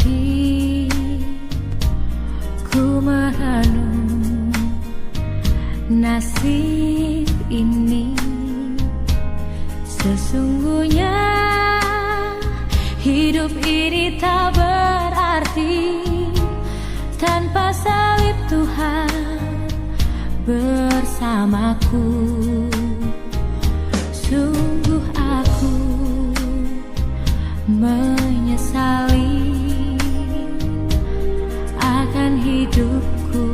Tetapi ku merenung nasib ini. Sesungguhnya hidup ini tak berarti tanpa salib Tuhan bersamaku. Sungguh aku menyesali akan hidupku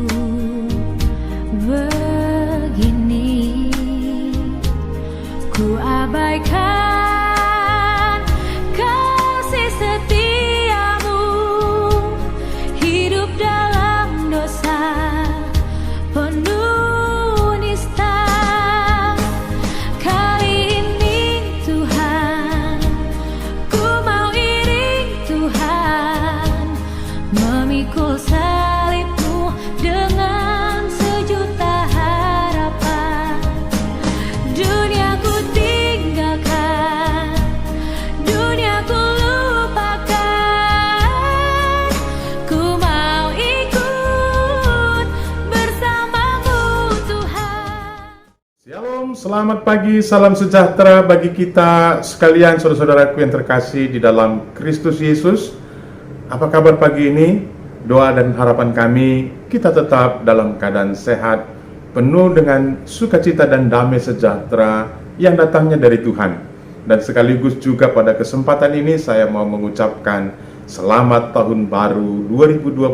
begini. Ku abaikan kasih setiamu, hidup dalam dosa penuh nista. Kali ini Tuhan, ku mau iring Tuhan, memikul salibmu dengan sejuta harapan. Dunia ku tinggalkan, dunia ku lupakan, ku mau ikut bersamamu Tuhan. Shalom, selamat pagi, salam sejahtera bagi kita sekalian, saudara-saudaraku yang terkasih di dalam Kristus Yesus. Apa kabar pagi ini? Doa dan harapan kami, kita tetap dalam keadaan sehat, penuh dengan sukacita dan damai sejahtera yang datangnya dari Tuhan. Dan sekaligus juga pada kesempatan ini saya mau mengucapkan selamat tahun baru 2025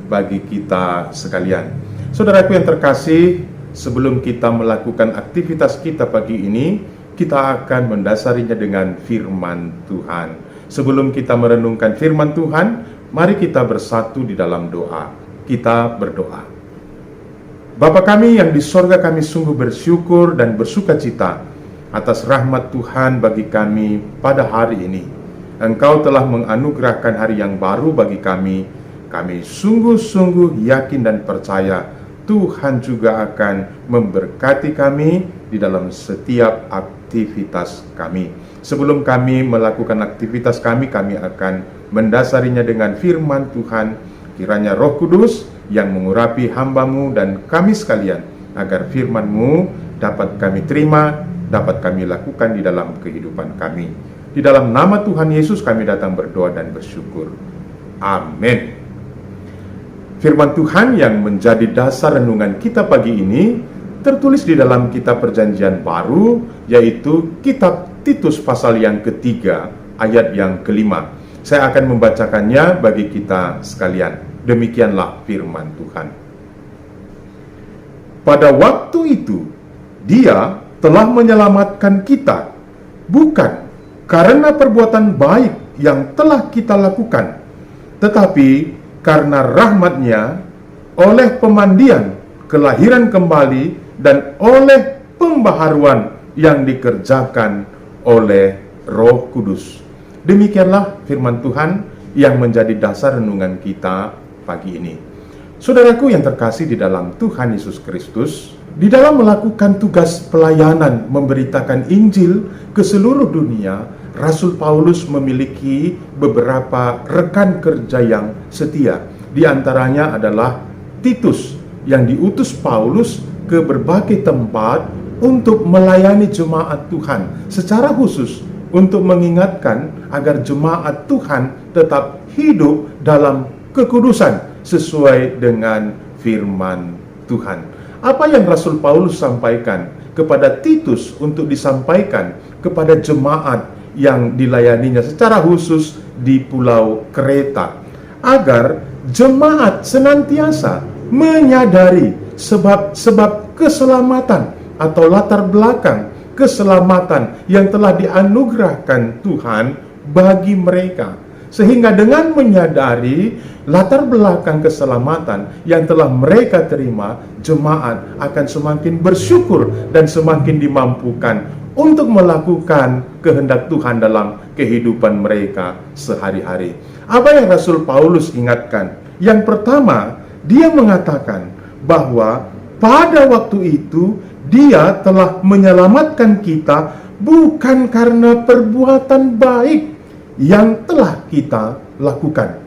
bagi kita sekalian. Saudaraku yang terkasih, sebelum kita melakukan aktivitas kita pagi ini, kita akan mendasarinya dengan firman Tuhan. Sebelum kita merenungkan firman Tuhan, mari kita bersatu di dalam doa. Kita berdoa. Bapa kami yang di sorga, kami sungguh bersyukur dan bersukacita atas rahmat Tuhan bagi kami pada hari ini. Engkau telah menganugerahkan hari yang baru bagi kami. Kami sungguh-sungguh yakin dan percaya Tuhan juga akan memberkati kami di dalam setiap aktivitas kami. Sebelum kami melakukan aktivitas kami akan mendasarinya dengan firman Tuhan. Kiranya Roh Kudus yang mengurapi hamba-Mu dan kami sekalian, agar firman-Mu dapat kami terima, dapat kami lakukan di dalam kehidupan kami. Di dalam nama Tuhan Yesus kami datang berdoa dan bersyukur. Amin. Firman Tuhan yang menjadi dasar renungan kita pagi ini tertulis di dalam kitab Perjanjian Baru, yaitu kitab Titus pasal yang ketiga, ayat yang kelima. Saya akan membacakannya bagi kita sekalian. Demikianlah firman Tuhan. Pada waktu itu, Dia telah menyelamatkan kita, bukan karena perbuatan baik yang telah kita lakukan, tetapi karena rahmat-Nya, oleh pemandian, kelahiran kembali, dan oleh pembaharuan yang dikerjakan oleh Roh Kudus. Demikianlah firman Tuhan yang menjadi dasar renungan kita pagi ini. Saudaraku yang terkasih di dalam Tuhan Yesus Kristus, di dalam melakukan tugas pelayanan memberitakan Injil ke seluruh dunia, Rasul Paulus memiliki beberapa rekan kerja yang setia. Di antaranya adalah Titus yang diutus Paulus ke berbagai tempat untuk melayani jemaat Tuhan, secara khusus untuk mengingatkan agar jemaat Tuhan tetap hidup dalam kekudusan sesuai dengan firman Tuhan. Apa yang Rasul Paulus sampaikan kepada Titus untuk disampaikan kepada jemaat yang dilayaninya secara khusus di Pulau Kreta, agar jemaat senantiasa menyadari sebab keselamatan atau latar belakang keselamatan yang telah dianugerahkan Tuhan bagi mereka, sehingga dengan menyadari latar belakang keselamatan yang telah mereka terima, jemaat akan semakin bersyukur dan semakin dimampukan untuk melakukan kehendak Tuhan dalam kehidupan mereka sehari-hari. Apa yang Rasul Paulus ingatkan? Yang pertama, dia mengatakan bahwa pada waktu itu Dia telah menyelamatkan kita bukan karena perbuatan baik yang telah kita lakukan.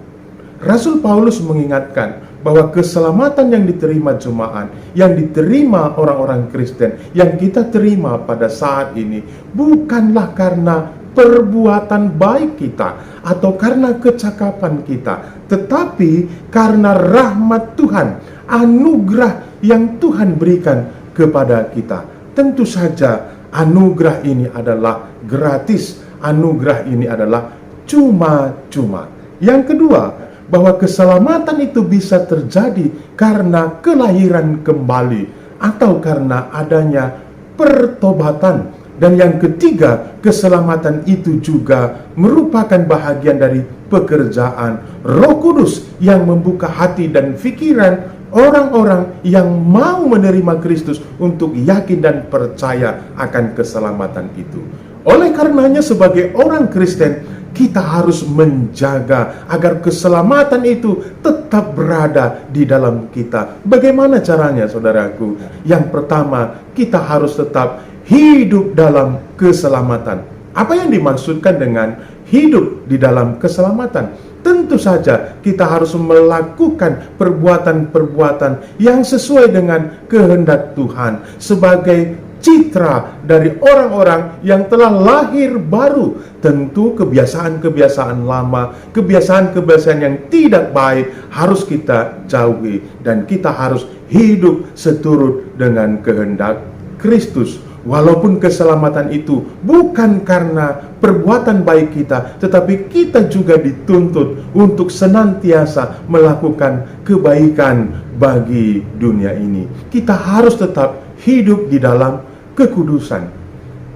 Rasul Paulus mengingatkan bahwa keselamatan yang diterima jemaat, yang diterima orang-orang Kristen, yang kita terima pada saat ini bukanlah karena perbuatan baik kita atau karena kecakapan kita, tetapi karena rahmat Tuhan, anugerah yang Tuhan berikan kepada kita. Tentu saja anugerah ini adalah gratis, anugerah ini adalah cuma-cuma. Yang kedua, bahwa keselamatan itu bisa terjadi karena kelahiran kembali atau karena adanya pertobatan. Dan yang ketiga, keselamatan itu juga merupakan bahagian dari pekerjaan Roh Kudus yang membuka hati dan pikiran orang-orang yang mau menerima Kristus untuk yakin dan percaya akan keselamatan itu. Oleh karenanya sebagai orang Kristen, kita harus menjaga agar keselamatan itu tetap berada di dalam kita. Bagaimana caranya, saudaraku? Yang pertama, kita harus tetap hidup dalam keselamatan. Apa yang dimaksudkan dengan hidup di dalam keselamatan? Tentu saja kita harus melakukan perbuatan-perbuatan yang sesuai dengan kehendak Tuhan sebagai citra dari orang-orang yang telah lahir baru. Tentu kebiasaan-kebiasaan lama, kebiasaan-kebiasaan yang tidak baik harus kita jauhi, dan kita harus hidup seturut dengan kehendak Kristus. Walaupun keselamatan itu bukan karena perbuatan baik kita, tetapi kita juga dituntut untuk senantiasa melakukan kebaikan bagi dunia ini. Kita harus tetap hidup di dalam kekudusan.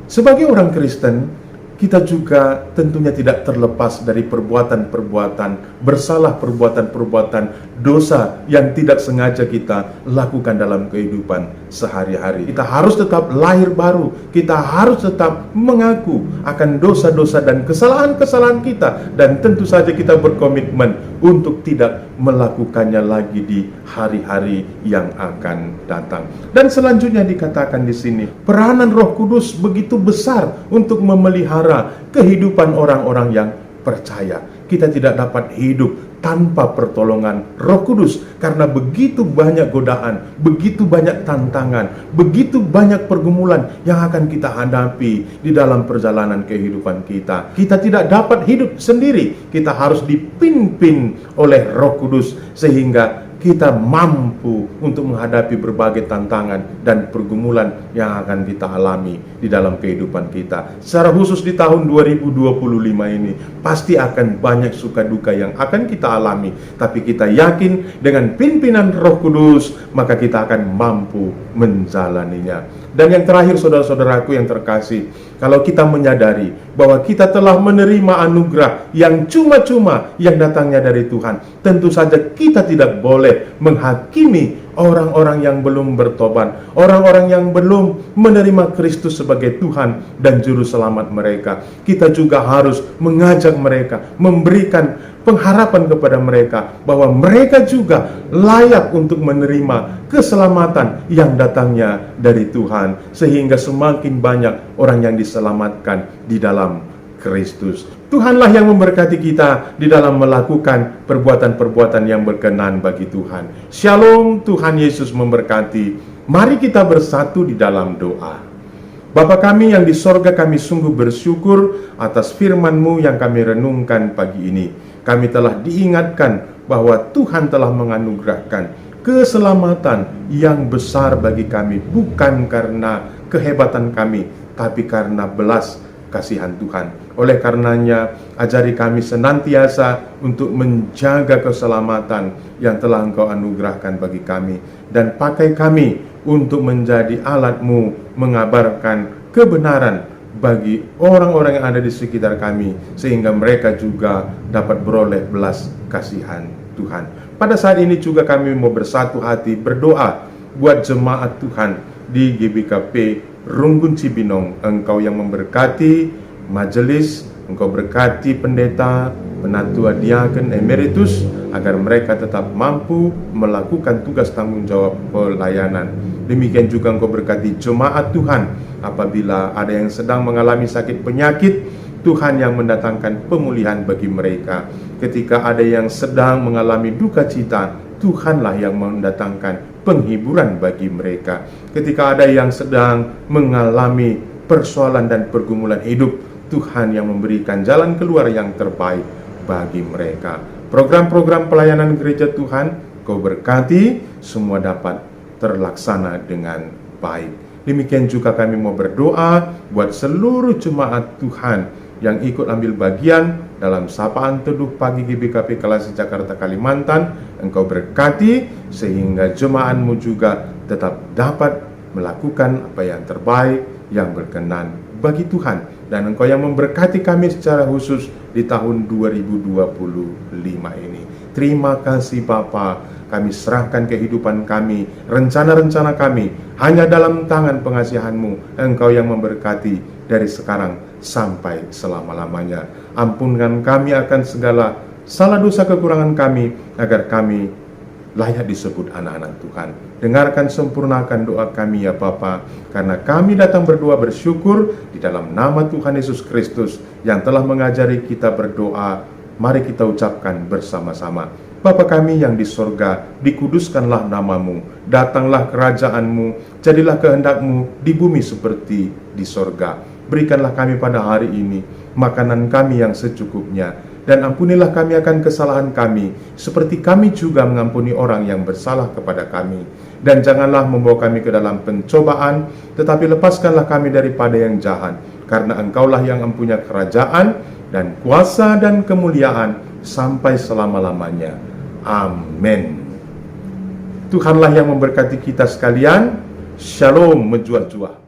Sebagai orang Kristen, kita juga tentunya tidak terlepas dari perbuatan-perbuatan bersalah, perbuatan-perbuatan dosa yang tidak sengaja kita lakukan dalam kehidupan sehari-hari. Kita harus tetap lahir baru, kita harus tetap mengaku akan dosa-dosa dan kesalahan-kesalahan kita, dan tentu saja kita berkomitmen untuk tidak melakukannya lagi di hari-hari yang akan datang. Dan selanjutnya dikatakan di sini, peranan Roh Kudus begitu besar untuk memelihara kehidupan orang-orang yang percaya. Kita tidak dapat hidup tanpa pertolongan Roh Kudus, karena begitu banyak godaan, begitu banyak tantangan, begitu banyak pergumulan yang akan kita hadapi di dalam perjalanan kehidupan kita. Kita tidak dapat hidup sendiri, kita harus dipimpin oleh Roh Kudus sehingga kita mampu untuk menghadapi berbagai tantangan dan pergumulan yang akan kita alami di dalam kehidupan kita. Secara khusus di tahun 2025 ini pasti akan banyak suka duka yang akan kita alami, tapi kita yakin dengan pimpinan Roh Kudus maka kita akan mampu menjalaninya. Dan yang terakhir, saudara-saudaraku yang terkasih, kalau kita menyadari bahwa kita telah menerima anugerah yang cuma-cuma yang datangnya dari Tuhan, tentu saja kita tidak boleh menghakimi orang-orang yang belum bertobat, orang-orang yang belum menerima Kristus sebagai Tuhan dan Juru Selamat mereka. Kita juga harus mengajak mereka, memberikan pengharapan kepada mereka bahwa mereka juga layak untuk menerima keselamatan yang datangnya dari Tuhan, sehingga semakin banyak orang yang diselamatkan di dalam Kristus. Tuhanlah yang memberkati kita di dalam melakukan perbuatan-perbuatan yang berkenan bagi Tuhan. Shalom, Tuhan Yesus memberkati. Mari kita bersatu di dalam doa. Bapa kami yang di sorga, kami sungguh bersyukur atas firman-Mu yang kami renungkan pagi ini. Kami telah diingatkan bahwa Tuhan telah menganugerahkan keselamatan yang besar bagi kami, bukan karena kehebatan kami, tapi karena belas kasihan Tuhan. Oleh karenanya, ajari kami senantiasa untuk menjaga keselamatan yang telah Engkau anugerahkan bagi kami, dan pakai kami untuk menjadi alat-Mu mengabarkan kebenaran bagi orang-orang yang ada di sekitar kami, sehingga mereka juga dapat beroleh belas kasihan Tuhan. Pada saat ini juga kami mau bersatu hati berdoa buat jemaat Tuhan di GBKP Runggun Cibinong. Engkau yang memberkati majelis, Engkau berkati pendeta, penatua diaken emeritus, agar mereka tetap mampu melakukan tugas tanggung jawab pelayanan. Demikian juga Engkau berkati jemaat Tuhan, apabila ada yang sedang mengalami sakit penyakit, Tuhan yang mendatangkan pemulihan bagi mereka. Ketika ada yang sedang mengalami duka cita, Tuhanlah yang mendatangkan penghiburan bagi mereka. Ketika ada yang sedang mengalami persoalan dan pergumulan hidup, Tuhan yang memberikan jalan keluar yang terbaik bagi mereka. Program-program pelayanan gereja Tuhan, Kau berkati semua dapat terlaksana dengan baik. Demikian juga kami mau berdoa buat seluruh jemaat Tuhan yang ikut ambil bagian dalam sapaan teduh pagi GBKP Kelasi Jakarta Kalimantan. Engkau berkati sehingga jemaatmu juga tetap dapat melakukan apa yang terbaik, yang berkenan bagi Tuhan. Dan Engkau yang memberkati kami secara khusus di tahun 2025 ini. Terima kasih Bapa, kami serahkan kehidupan kami, rencana-rencana kami hanya dalam tangan pengasihan-Mu. Engkau yang memberkati dari sekarang sampai selama-lamanya. Ampunkan kami akan segala salah dosa kekurangan kami, agar kami layak disebut anak-anak Tuhan. Dengarkan sempurnakan doa kami ya Bapa, karena kami datang berdoa bersyukur di dalam nama Tuhan Yesus Kristus yang telah mengajari kita berdoa. Mari kita ucapkan bersama-sama. Bapa kami yang di sorga, dikuduskanlah namamu, datanglah kerajaan-Mu, jadilah kehendak-Mu di bumi seperti di sorga. Berikanlah kami pada hari ini makanan kami yang secukupnya, dan ampunilah kami akan kesalahan kami, seperti kami juga mengampuni orang yang bersalah kepada kami. Dan janganlah membawa kami ke dalam pencobaan, tetapi lepaskanlah kami daripada yang jahat, karena Engkaulah yang mempunyai kerajaan, dan kuasa dan kemuliaan sampai selama-lamanya. Amin. Tuhanlah yang memberkati kita sekalian. Shalom menjua-jua.